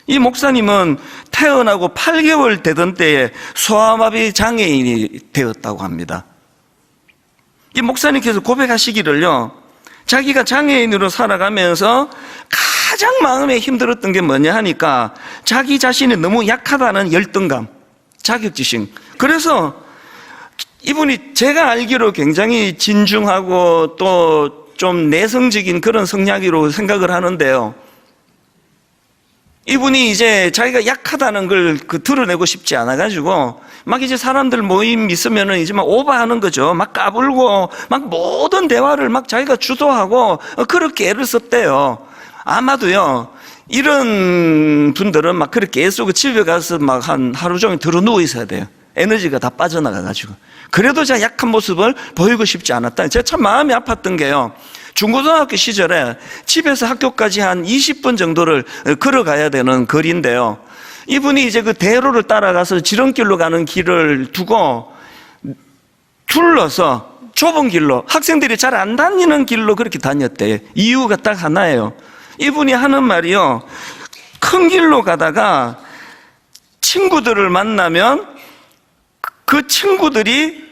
이 목사님은 태어나고 8개월 되던 때에 소아마비 장애인이 되었다고 합니다. 이 목사님께서 고백하시기를요, 자기가 장애인으로 살아가면서 가장 마음에 힘들었던 게 뭐냐 하니까 자기 자신이 너무 약하다는 열등감, 자격지심. 그래서 이분이 제가 알기로 굉장히 진중하고 또 좀 내성적인 그런 성향으로 생각을 하는데요. 이분이 이제 자기가 약하다는 걸 드러내고 싶지 않아가지고 이제 사람들 모임 있으면은 이제 오버하는 거죠. 까불고 모든 대화를 자기가 주도하고 그렇게 애를 썼대요. 아마도요, 이런 분들은 그렇게 애쓰고 집에 가서 한 하루 종일 들어 누워 있어야 돼요. 에너지가 다 빠져나가가지고. 그래도 제가 약한 모습을 보이고 싶지 않았다. 제가 참 마음이 아팠던 게요, 중고등학교 시절에 집에서 학교까지 한 20분 정도를 걸어가야 되는 거리인데요, 이분이 이제 그 대로를 따라가서 지름길로 가는 길을 두고 둘러서 좁은 길로, 학생들이 잘 안 다니는 길로 그렇게 다녔대요. 이유가 딱 하나예요. 이분이 하는 말이요, 큰 길로 가다가 친구들을 만나면 그 친구들이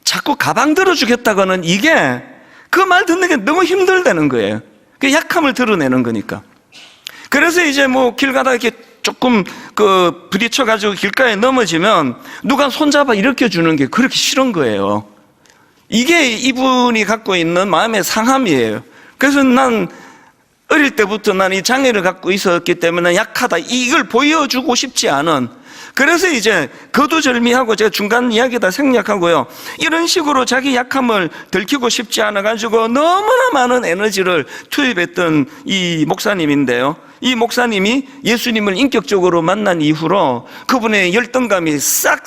자꾸 가방 들어주겠다고는, 이게 그 말 듣는 게 너무 힘들다는 거예요. 그 약함을 드러내는 거니까. 그래서 이제 뭐 길 가다가 이렇게 조금 부딪혀가지고 길가에 넘어지면 누가 손잡아 일으켜 주는 게 그렇게 싫은 거예요. 이게 이분이 갖고 있는 마음의 상함이에요. 그래서 난 어릴 때부터 난 이 장애를 갖고 있었기 때문에 약하다, 이걸 보여주고 싶지 않은, 그래서 이제 거두절미하고, 제가 중간 이야기다 생략하고요, 이런 식으로 자기 약함을 들키고 싶지 않아 가지고 너무나 많은 에너지를 투입했던 이 목사님인데요, 이 목사님이 예수님을 인격적으로 만난 이후로 그분의 열등감이 싹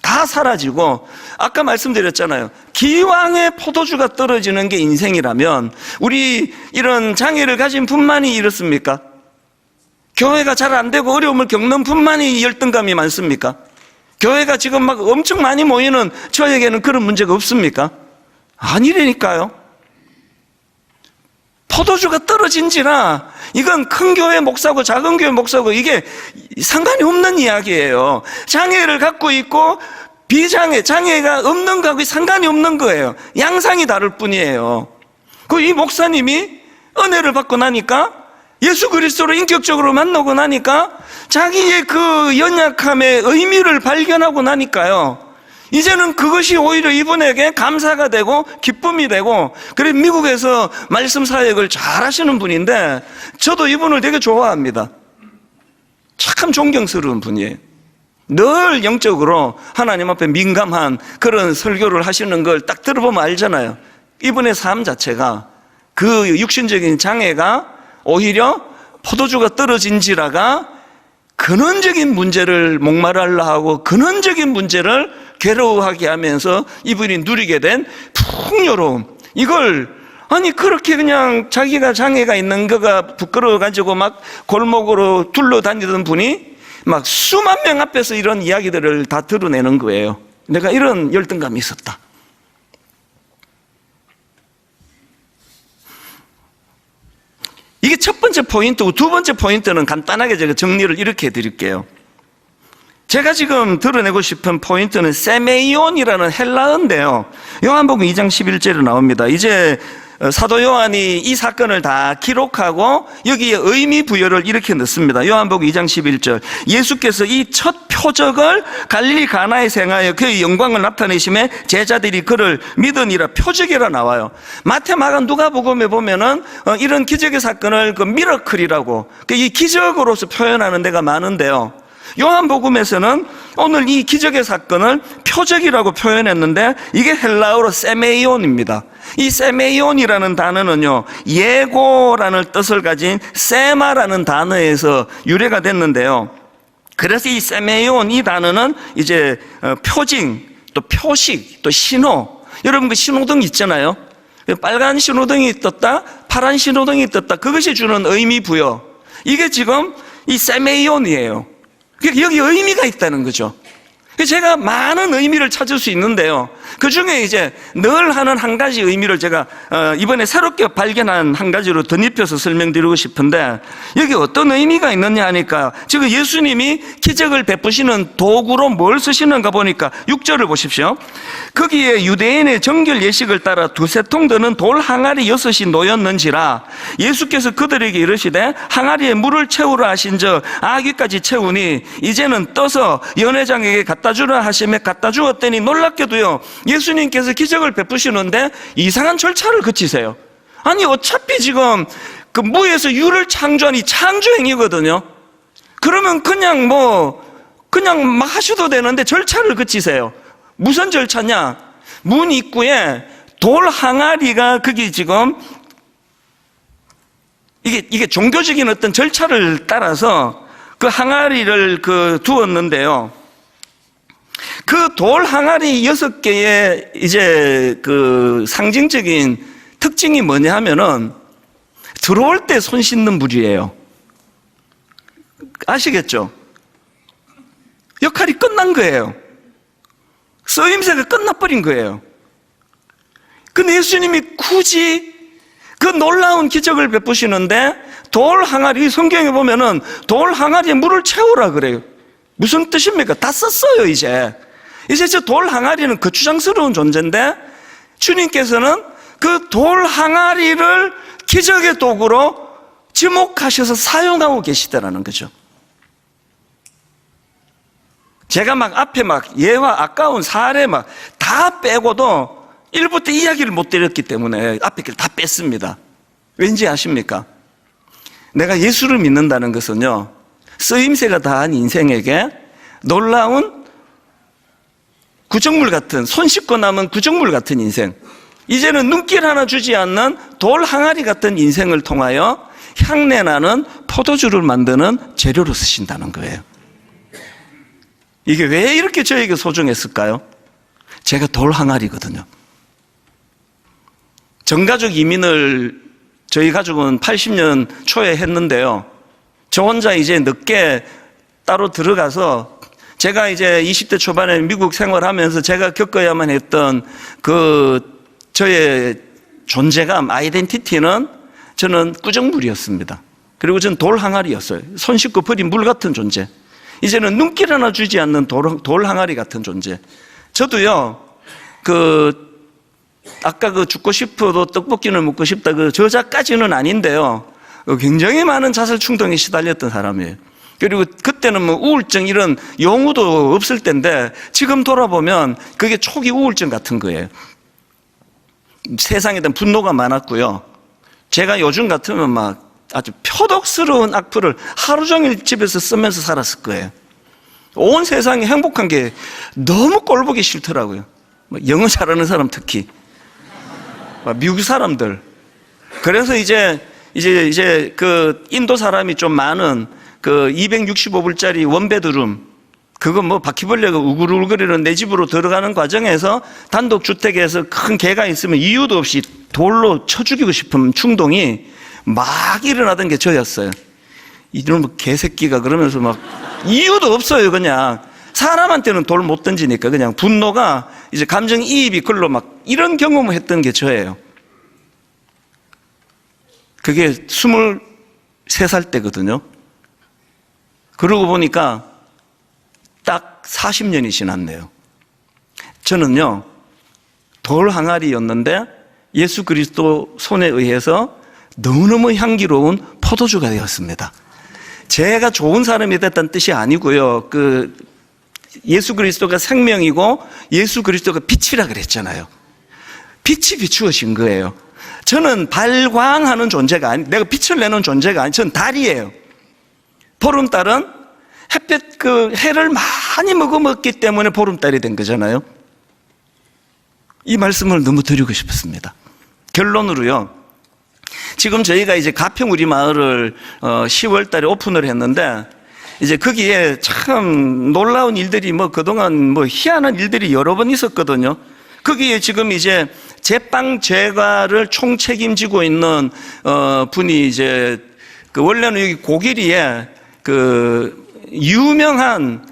다 사라지고, 아까 말씀드렸잖아요, 기왕에 포도주가 떨어지는 게 인생이라면 우리 이런 장애를 가진 분만이 이렇습니까? 교회가 잘 안 되고 어려움을 겪는 분만이 열등감이 많습니까? 교회가 지금 막 엄청 많이 모이는 저에게는 그런 문제가 없습니까? 아니라니까요. 포도주가 떨어진지라, 이건 큰 교회 목사고 작은 교회 목사고 이게 상관이 없는 이야기예요. 장애를 갖고 있고 비장애, 장애가 없는 거하고 상관이 없는 거예요. 양상이 다를 뿐이에요. 이 목사님이 은혜를 받고 나니까, 예수 그리스도를 인격적으로 만나고 나니까, 자기의 그 연약함의 의미를 발견하고 나니까요, 이제는 그것이 오히려 이분에게 감사가 되고 기쁨이 되고, 그래 미국에서 말씀 사역을 잘 하시는 분인데 저도 이분을 되게 좋아합니다. 참 존경스러운 분이에요. 늘 영적으로 하나님 앞에 민감한 그런 설교를 하시는 걸 딱 들어보면 알잖아요. 이분의 삶 자체가, 그 육신적인 장애가 오히려 포도주가 떨어진지라가 근원적인 문제를 목말라 하고 근원적인 문제를 괴로워하게 하면서 이분이 누리게 된 풍요로움, 이걸, 아니 그렇게 그냥 자기가 장애가 있는 거가 부끄러워가지고 막 골목으로 둘러다니던 분이 막 수만 명 앞에서 이런 이야기들을 다 드러내는 거예요. 내가 이런 열등감이 있었다. 이게 첫 번째 포인트고, 두 번째 포인트는 간단하게 제가 정리를 이렇게 해드릴게요. 제가 지금 드러내고 싶은 포인트는 세메이온이라는 헬라어인데요, 요한복음 2장 11절에 나옵니다. 이제 사도 요한이 이 사건을 다 기록하고 여기에 의미 부여를 이렇게 넣습니다. 요한복음 2장 11절, 예수께서 이 첫 표적을 갈릴리 가나에서 행하여 그의 영광을 나타내심에 제자들이 그를 믿으니라, 표적이라 나와요. 마태, 마가, 누가복음에 보면은 이런 기적의 사건을 그 미러클이라고, 이 기적으로서 표현하는 데가 많은데요, 요한복음에서는 오늘 이 기적의 사건을 표적이라고 표현했는데 이게 헬라어로 세메이온입니다. 이 세메이온이라는 단어는요, 예고라는 뜻을 가진 세마라는 단어에서 유래가 됐는데요, 그래서 이 세메이온, 이 단어는 이제 표징, 또 표식, 또 신호, 여러분 그 신호등 있잖아요. 빨간 신호등이 떴다, 파란 신호등이 떴다, 그것이 주는 의미 부여, 이게 지금 이 세메이온이에요. 여기 의미가 있다는 거죠. 제가 많은 의미를 찾을 수 있는데요, 그 중에 이제 늘 하는 한 가지 의미를 제가 이번에 새롭게 발견한 한 가지로 덧입혀서 설명드리고 싶은데, 여기 어떤 의미가 있느냐 하니까, 지금 예수님이 기적을 베푸시는 도구로 뭘 쓰시는가 보니까 6절을 보십시오. 거기에 유대인의 정결 예식을 따라 두세 통 드는 돌 항아리 6이 놓였는지라, 예수께서 그들에게 이르시되 항아리에 물을 채우라 하신즉 아귀까지 채우니 이제는 떠서 연회장에게 갖다 주라 하시며 갖다 주었더니 놀랍게도요, 예수님께서 기적을 베푸시는데 이상한 절차를 거치세요. 아니 어차피 지금 그 무에서 유를 창조한 이 창조행위거든요. 그러면 그냥 막 하셔도 되는데 절차를 거치세요. 무슨 절차냐? 문 입구에 돌 항아리가, 거기 지금 이게 종교적인 어떤 절차를 따라서 그 항아리를 두었는데요, 그 돌 항아리 6개의 이제 그 상징적인 특징이 뭐냐 하면은, 들어올 때 손 씻는 물이에요. 아시겠죠? 역할이 끝난 거예요. 쓰임새가 끝나버린 거예요. 근데 예수님이 굳이 그 놀라운 기적을 베푸시는데 돌 항아리, 성경에 보면은 돌 항아리에 물을 채우라 그래요. 무슨 뜻입니까? 다 썼어요, 이제 저 돌 항아리는 거추장스러운 존재인데 주님께서는 그 돌 항아리를 기적의 도구로 지목하셔서 사용하고 계시다라는 거죠. 제가 막 앞에 막 예와 아까운 사례 막 다 빼고도 1부 때 이야기를 못 드렸기 때문에 앞에 걸 다 뺐습니다. 왠지 아십니까? 내가 예수를 믿는다는 것은요, 쓰임새가 다한 인생에게 놀라운 구정물 같은, 손 씻고 남은 구정물 같은 인생, 이제는 눈길 하나 주지 않는 돌 항아리 같은 인생을 통하여 향내나는 포도주를 만드는 재료로 쓰신다는 거예요. 이게 왜 이렇게 저에게 소중했을까요? 제가 돌 항아리거든요. 전가족 이민을 저희 가족은 80년 초에 했는데요, 저 혼자 이제 늦게 따로 들어가서 제가 이제 20대 초반에 미국 생활하면서 제가 겪어야만 했던 저의 존재감, 아이덴티티는 저는 꾸정물이었습니다. 그리고 저는 돌 항아리였어요. 손 씻고 버린 물 같은 존재. 이제는 눈길 하나 주지 않는 돌 항아리 같은 존재. 저도요, 아까 죽고 싶어도 떡볶이는 먹고 싶다 저자까지는 아닌데요, 굉장히 많은 자살 충동에 시달렸던 사람이에요. 그리고 그때는 뭐 우울증 이런 용어도 없을 때인데 지금 돌아보면 그게 초기 우울증 같은 거예요. 세상에 대한 분노가 많았고요. 제가 요즘 같으면 막 아주 표독스러운 악플을 하루 종일 집에서 쓰면서 살았을 거예요. 온 세상이 행복한 게 너무 꼴보기 싫더라고요. 영어 잘하는 사람 특히, 미국 사람들. 그래서 이제 그 인도 사람이 좀 많은 265불짜리 원베드룸, 그거 뭐 바퀴벌레가 우글우글거리는 내 집으로 들어가는 과정에서 단독주택에서 큰 개가 있으면 이유도 없이 돌로 쳐 죽이고 싶은 충동이 막 일어나던 게 저였어요. 이런 뭐 개새끼가 그러면서 막 이유도 없어요. 그냥 사람한테는 돌 못 던지니까 그냥 분노가 이제 감정이입이 글로 막 이런 경험을 했던 게 저예요. 그게 23살 때거든요. 그러고 보니까 딱 40년이 지났네요. 저는요, 돌 항아리였는데 예수 그리스도 손에 의해서 너무너무 향기로운 포도주가 되었습니다. 제가 좋은 사람이 됐다는 뜻이 아니고요, 예수 그리스도가 생명이고 예수 그리스도가 빛이라 그랬잖아요. 빛이 비추어진 거예요. 저는 발광하는 존재가 내가 빛을 내는 존재가 아니, 저는 달이에요. 보름달은 햇볕 해를 많이 먹었기 때문에 보름달이 된 거잖아요. 이 말씀을 너무 드리고 싶었습니다. 결론으로요, 지금 저희가 이제 가평 우리 마을을 10월 달에 오픈을 했는데, 이제 거기에 참 놀라운 일들이 그동안 희한한 일들이 여러 번 있었거든요. 거기에 지금 이제 제빵 제과를 총 책임지고 있는 분이 이제 원래는 여기 고길이에 유명한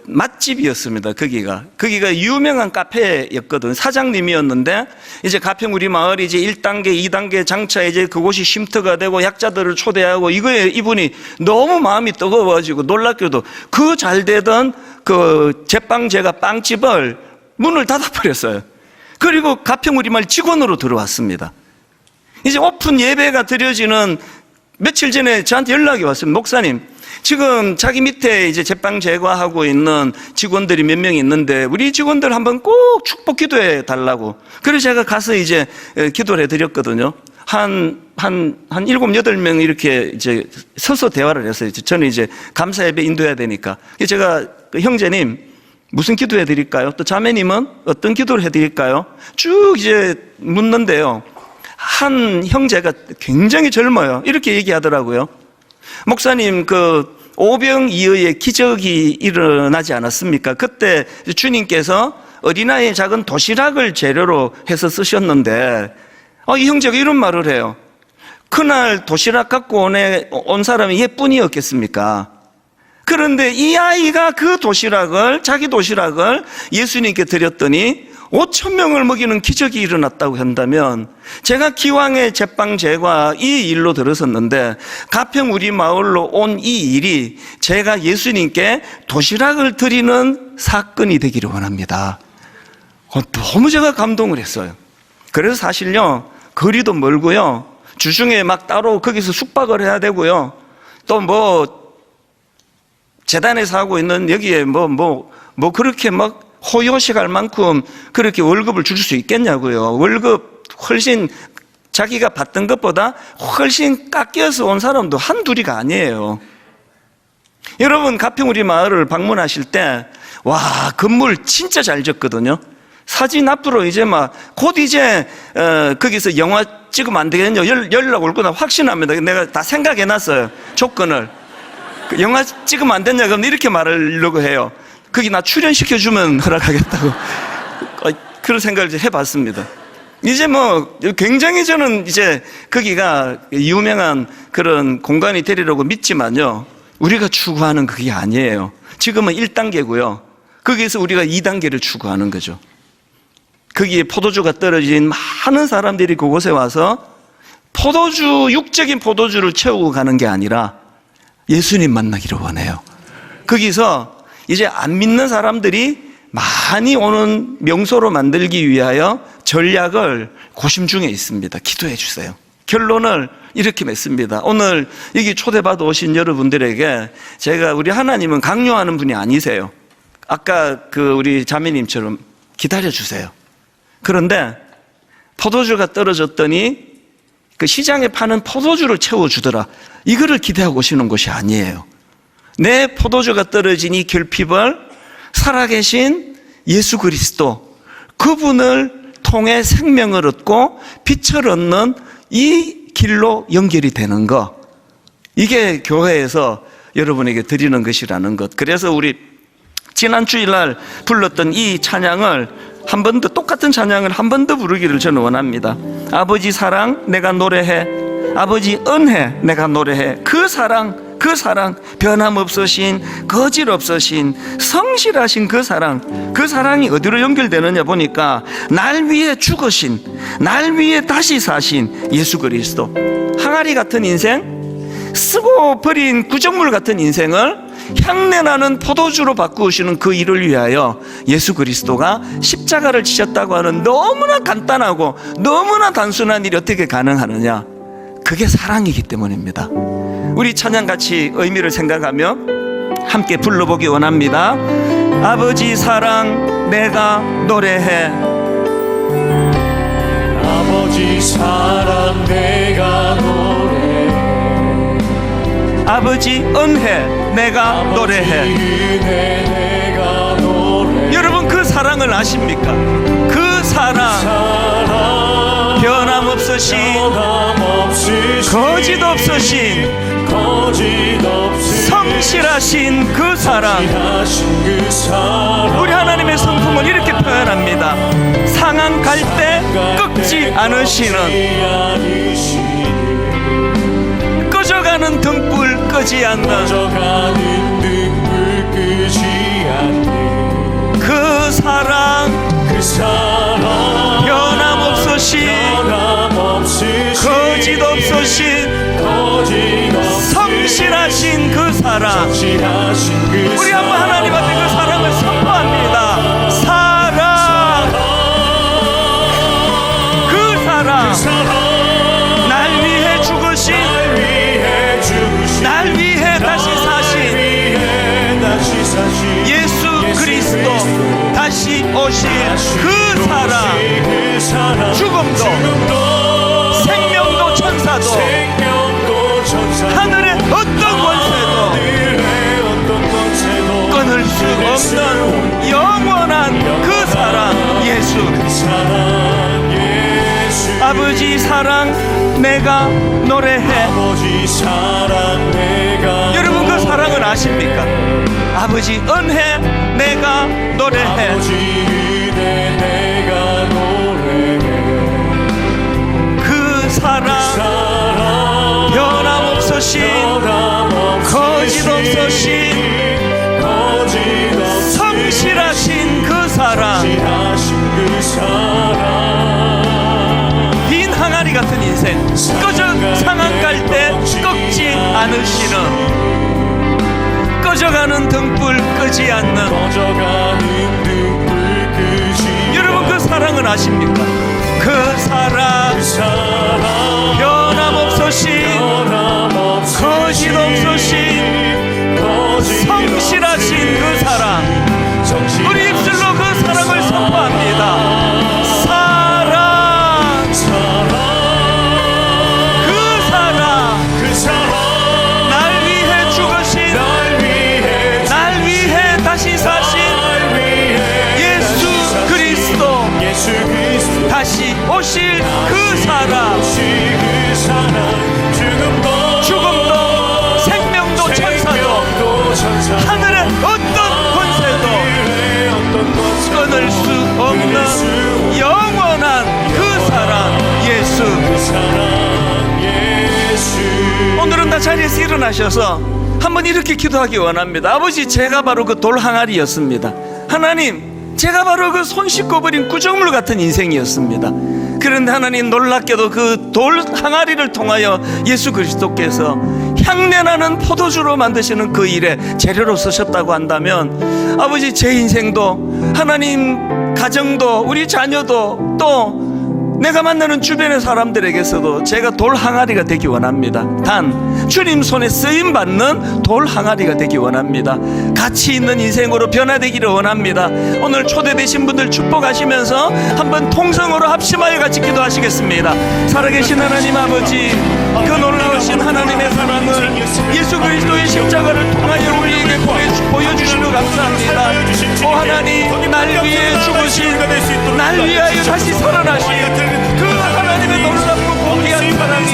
맛집이었습니다. 거기가 유명한 카페였거든. 사장님이었는데 이제 가평 우리 마을이 이제 1단계, 2단계 장차 이제 그곳이 쉼터가 되고 약자들을 초대하고 이거에 이분이 너무 마음이 뜨거워가지고 놀랍게도 그 잘 되던 제빵 제과 빵집을 문을 닫아버렸어요. 그리고 가평 우리 마을 직원으로 들어왔습니다. 이제 오픈 예배가 드려지는 며칠 전에 저한테 연락이 왔습니다. 목사님, 지금 자기 밑에 이제 제빵 제과하고 있는 직원들이 몇 명 있는데 우리 직원들 한번 꼭 축복 기도해 달라고. 그래서 제가 가서 이제 기도를 해드렸거든요. 한 7, 8명 이렇게 이제 서서 대화를 했어요. 저는 이제 감사 예배 인도해야 되니까. 제가 형제님, 무슨 기도해 드릴까요? 또 자매님은 어떤 기도를 해 드릴까요? 쭉 이제 묻는데요, 한 형제가 굉장히 젊어요. 이렇게 얘기하더라고요. 목사님, 오병이어의 기적이 일어나지 않았습니까? 그때 주님께서 어린아이의 작은 도시락을 재료로 해서 쓰셨는데, 이 형제가 이런 말을 해요. 그날 도시락 갖고 온 사람이 얘뿐이었겠습니까? 그런데 이 아이가 그 도시락을, 자기 도시락을 예수님께 드렸더니 5,000명을 먹이는 기적이 일어났다고 한다면, 제가 기왕의 제빵제과 이 일로 들었었는데 가평 우리 마을로 온 이 일이 제가 예수님께 도시락을 드리는 사건이 되기를 원합니다. 너무 제가 감동을 했어요. 그래서 사실요, 거리도 멀고요, 주중에 막 따로 거기서 숙박을 해야 되고요, 또 뭐 재단에서 하고 있는 여기에 뭐 그렇게 막 호요식할 만큼 그렇게 월급을 줄 수 있겠냐고요. 월급 훨씬 자기가 받던 것보다 훨씬 깎여서 온 사람도 한둘이가 아니에요. 여러분, 가평 우리 마을을 방문하실 때, 와, 건물 진짜 잘 지었거든요. 사진 앞으로 이제 막 곧 이제 거기서 영화 찍으면 안 되겠냐 연락 올 거나 확신합니다. 내가 다 생각해 놨어요, 조건을. 영화 찍으면 안 됐냐 그럼 이렇게 말하려고 해요. 거기 나 출연시켜주면 허락하겠다고. 그런 생각을 이제 해봤습니다. 이제 뭐 굉장히 저는 이제 거기가 유명한 그런 공간이 되리라고 믿지만요, 우리가 추구하는 그게 아니에요. 지금은 1단계고요 거기에서 우리가 2단계를 추구하는 거죠. 거기에 포도주가 떨어진 많은 사람들이 그곳에 와서 육적인 포도주를 채우고 가는 게 아니라 예수님 만나기를 원해요. 거기서 이제 안 믿는 사람들이 많이 오는 명소로 만들기 위하여 전략을 고심 중에 있습니다. 기도해 주세요. 결론을 이렇게 맺습니다. 오늘 여기 초대받아 오신 여러분들에게 제가, 우리 하나님은 강요하는 분이 아니세요. 아까 우리 자매님처럼 기다려 주세요. 그런데 포도주가 떨어졌더니 그 시장에 파는 포도주를 채워주더라, 이거를 기대하고 오시는 것이 아니에요. 내 포도주가 떨어진 이 결핍을 살아계신 예수 그리스도, 그분을 통해 생명을 얻고 빛을 얻는 이 길로 연결이 되는 것, 이게 교회에서 여러분에게 드리는 것이라는 것. 그래서 우리 지난 주일날 불렀던 이 찬양을 한 번 더, 똑같은 찬양을 한 번 더 부르기를 저는 원합니다. 아버지 사랑 내가 노래해, 아버지 은혜 내가 노래해. 그 사랑, 그 사랑, 변함없으신, 거짓없으신, 성실하신 그 사랑, 그 사랑이 어디로 연결되느냐 보니까 날 위해 죽으신, 날 위해 다시 사신 예수 그리스도. 항아리 같은 인생, 쓰고 버린 구정물 같은 인생을 향내나는 포도주로 바꾸시는 그 일을 위하여 예수 그리스도가 십자가를 지셨다고 하는 너무나 간단하고 너무나 단순한 일이 어떻게 가능하느냐, 그게 사랑이기 때문입니다. 우리 찬양 같이 의미를 생각하며 함께 불러보기 원합니다. 아버지 사랑 내가 노래해, 아버지 사랑 내가 노래해, 아버지 은혜 내가 노래해. 은혜 내가 노래해. 여러분, 그 사랑을 아십니까? 그 사랑, 변함없으신, 거짓 없으신, 성실하신 그 사랑. 우리 하나님의 성품은 이렇게 표현합니다. 상한 갈대 꺾지 않으시는, 꺼져가는 등불 끄지 않는 그 사랑, 변함없으신, 거짓 없으신, 성실하신 그 사랑. 우리 한번 하나님 앞에 그 사랑을 선포합니다. 사랑, 그 사랑, 날 위해 죽으신, 날 위해 다시 사신 예수 그리스도, 다시 오실 그 사랑. 죽음도 생명도 천사도 하늘의 어떤 권세도 끊을 수 없는 영원한 그 사랑 예수. 아버지 사랑 내가 노래해. 여러분, 그 사랑을 아십니까? 아버지 은혜 내가 노래해. 그 사랑, 변함없으신, 거짓 없으신, 성실하신 그 사랑, 빈 항아리 같은 인생, 꺼져 상한 갈 때 꺾지 않으시는, 꺼져가는 등불 끄지 않는, 여러분 그 사랑을 아십니까? 그 사랑 변함없으신, 거짓없으신, 성실하신 그 사랑, 우리 입술로 그 사랑을 선포합니다. 사랑, 그 사랑, 날 위해 죽으신, 날 위해 다시 사신 예수 그리스도, 다시 오실 그 사랑, 죽음도 생명도 천사도 하늘의 어떤 권세도 끊을 수 없는 영원한 그 사랑 예수. 오늘은 다 자리에서 일어나셔서 한번 이렇게 기도하기 원합니다. 아버지, 제가 바로 그 돌 항아리였습니다. 하나님, 제가 바로 그 손 씻고 버린 구정물 같은 인생이었습니다. 그런데 하나님, 놀랍게도 그 돌 항아리를 통하여 예수 그리스도께서 향내나는 포도주로 만드시는 그 일에 재료로 쓰셨다고 한다면, 아버지, 제 인생도, 하나님, 가정도, 우리 자녀도, 또 내가 만나는 주변의 사람들에게서도 제가 돌 항아리가 되기 원합니다. 단 주님 손에 쓰임 받는 돌 항아리가 되기 원합니다. 가치 있는 인생으로 변화되기를 원합니다. 오늘 초대되신 분들 축복하시면서 한번 통성으로 합심하여 같이 기도하시겠습니다. 살아계신 하나님 아버지, 그 놀라우신 하나님의 사랑을 예수 그리스도의 십자가를 통하여 우리에게 보여주시며 감사합니다. 오 하나님, 날 위해 죽으신, 날 위하여 다시 살아나신 그 하나님의 놀랍고 고귀한 사랑이,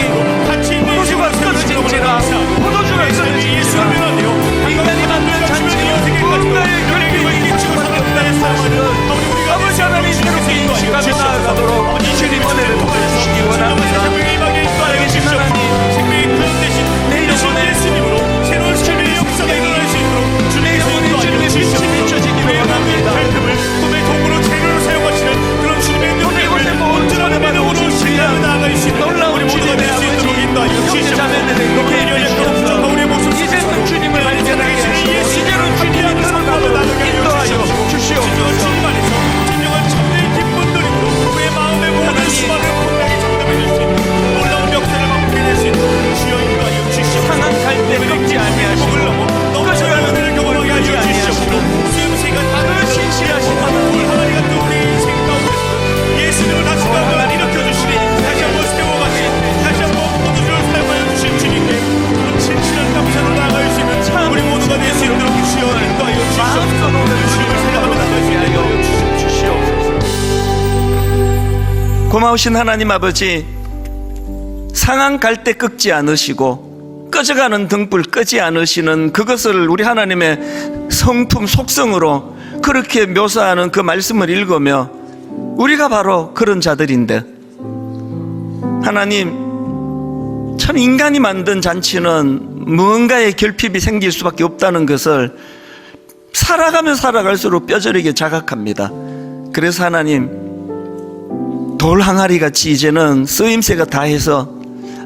포도주가 끊어진지라, 포도주가 끊어진지라, 인간이 만든 잔치는 뭔가의 결핍을 입을 수밖에 없다는 사실을 아버지 하나님 그렇게 인식하며 나아가도록 주님 은혜를 보여주시기 원합니다. 살아계신 하나님, 내 영혼의 새로운 주님의 역사가 일어날 수 있도록 내 영혼의 주님의 빛이 비춰지기를 원합니다. 놀라운 주님의 아버지, 형제자매들의 교회를 주옵소서. 이제는 주님을 발견하게 하시고, 이제는 주님의 그릇으로 인도하여 주시옵소서. 상한 갈대 꺾지 아니하시고, 꺼져가는 등불 끄지 아니하시고, 그 신실하신 하나님, 예수님을 다시 한번 일으켜주시니, 다시 한번 세워가시, 다시 한번 포도주를 사용하여 주신 주님께 그런 진실한 감사로 나아갈 수 있는 우리 모두가 될 수 있도록 주시어 인도하여 주시옵소서. 주님을 생각하며 나갈 수 있도록 주시옵소서. 고마우신 하나님 아버지, 상한 갈대 꺾지 않으시고 꺼져가는 등불 끄지 않으시는 그것을 우리 하나님의 성품 속성으로 그렇게 묘사하는 그 말씀을 읽으며 우리가 바로 그런 자들인데, 하나님, 참 인간이 만든 잔치는 무언가의 결핍이 생길 수밖에 없다는 것을 살아가면 살아갈수록 뼈저리게 자각합니다. 그래서 하나님, 돌 항아리 같이 이제는 쓰임새가 다해서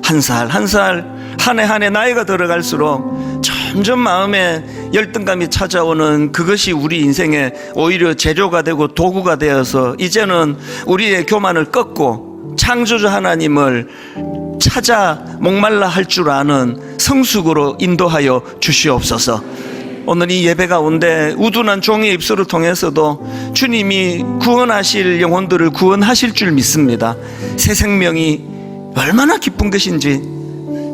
한 살 한 살, 한 해 한 해 나이가 들어갈수록 점점 마음에 열등감이 찾아오는 그것이 우리 인생에 오히려 재료가 되고 도구가 되어서 이제는 우리의 교만을 꺾고 창조주 하나님을 찾아 목말라 할 줄 아는 성숙으로 인도하여 주시옵소서. 오늘 이 예배 가운데 우둔한 종의 입술을 통해서도 주님이 구원하실 영혼들을 구원하실 줄 믿습니다. 새 생명이 얼마나 기쁜 것인지,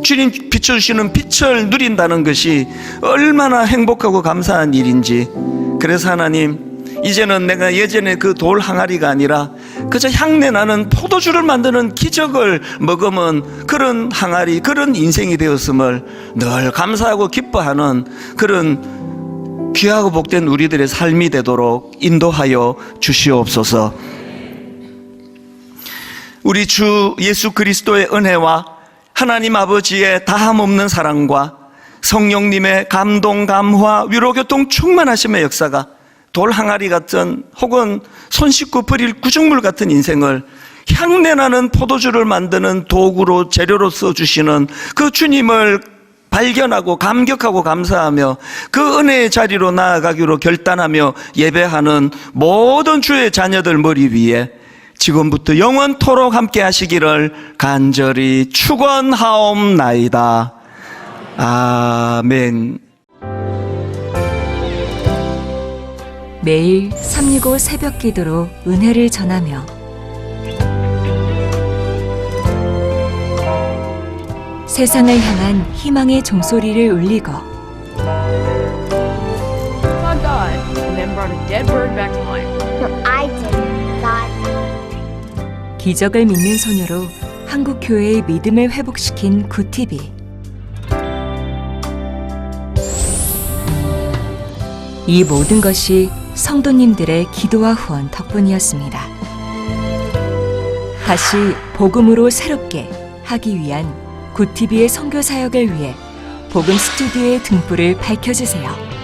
주님 비춰주시는 빛을 누린다는 것이 얼마나 행복하고 감사한 일인지. 그래서 하나님, 이제는 내가 예전에 그 돌 항아리가 아니라 그저 향내 나는 포도주를 만드는 기적을 머금은 그런 항아리, 그런 인생이 되었음을 늘 감사하고 기뻐하는 그런 귀하고 복된 우리들의 삶이 되도록 인도하여 주시옵소서. 우리 주 예수 그리스도의 은혜와 하나님 아버지의 다함없는 사랑과 성령님의 감동, 감화, 위로교통 충만하심의 역사가 돌 항아리 같은 혹은 손 씻고 버릴 구중물 같은 인생을 향내나는 포도주를 만드는 도구로 재료로 써주시는 그 주님을 발견하고 감격하고 감사하며 그 은혜의 자리로 나아가기로 결단하며 예배하는 모든 주의 자녀들 머리 위에 지금부터 영원토록 함께 하시기를 간절히 축원하옵나이다. 아멘. 매일 365 새벽 기도로 은혜를 전하며 세상을 향한 희망의 종소리를 울리고 saw God and then brought a dead bird back to life. No, I didn't. God. 기적을 믿는 소녀로 한국 교회의 믿음을 회복시킨 굿TV. 이 모든 것이 성도님들의 기도와 후원 덕분이었습니다. 다시 복음으로 새롭게 하기 위한 굿TV의 선교 사역을 위해 복음 스튜디오의 등불을 밝혀주세요.